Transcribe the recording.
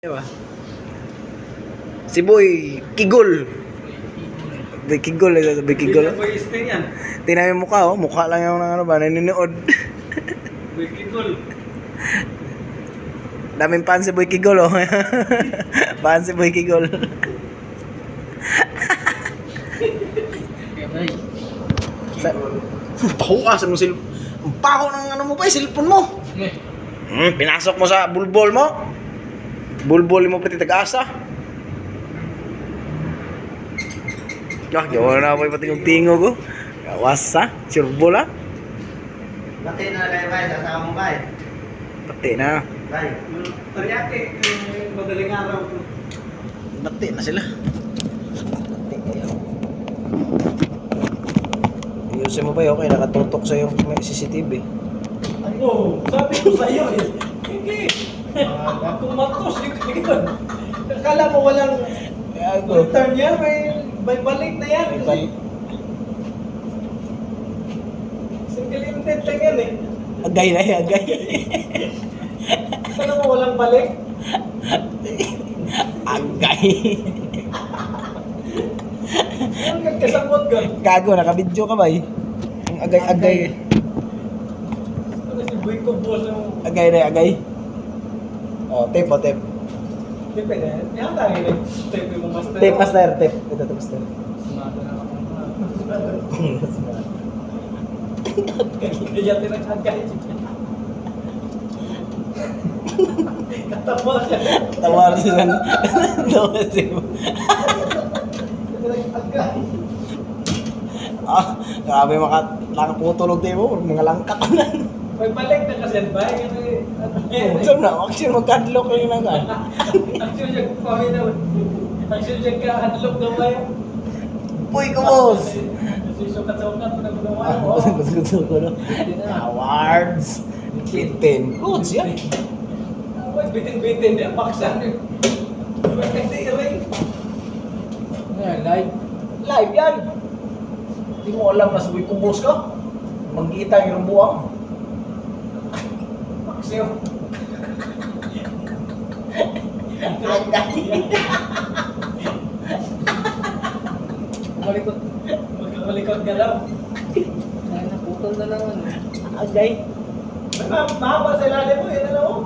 Diba? Si Boy Kigol. Boy Kigol, Boy Kigol. Boy Sting yan. Tingnan yung mukha, oh. Mukha lang yung ano ba, naninood. Boy Kigol. Daming fan si Boy Kigol, oh. Fan si Boy Kigol. Paho ka sa mong cellphone. Ang paho ng ano mo pa, cellphone mo. Pinasok mo sa bulbol mo. Bulbol mo pati tag-asa. Gawa na ako pati yung tingog ko. Gawas ha, sirbol ha. Pati na kayo bay, sasama mo bay. Pati na. Bay. Taryaki, madaling araw. Pati na sila. Ayusin mo ba yun? Okay, nakatutok sa yung CCTV. Ano? Sabi ko sa iyo eh. Hindi. Kumatos yung Kigol. Akala mo walang return yan, may balik na yan. Single intent lang yan eh. Agay na yan, agay. Akala mo walang balik? Agay. Ano nagkasabot ka? Gago, nakabidyo ka ba eh? Ang agay-agay. Ano si Boy Kubos yung... Agay na, agay. Oh, tape, oh, tape. Depende. Yan tayo eh. Tape mo master. Tape, master, tape. Ito, tape, master. Sumado na ako. Kaya tinagagay. Katawa siya. Tawar sila. Tawar sila. Tinagagay. Ah, grabe nakaputulog tayo mo. Mga langkat na. May balik na kasi ba? So na, actually magkadlok yung nagan. Actually, yung paminaw. Actually, yung ka-unlock na ba yun? Uy, kumos! Sukat-sukat na gumawa. Gusto ko no. Awards. Kitin. Goods yan. Wait, bitin-bitin. Di, paksan. Hindi rin. Live. Live yan. Hindi mo alam na sabi kumos ka. Magkita yung buwang. Paksiyo. Malikot. Magkamalikot ka daw. Ay, naputol na naman. Agay. Mahaba sa ilalim mo, yun na lang.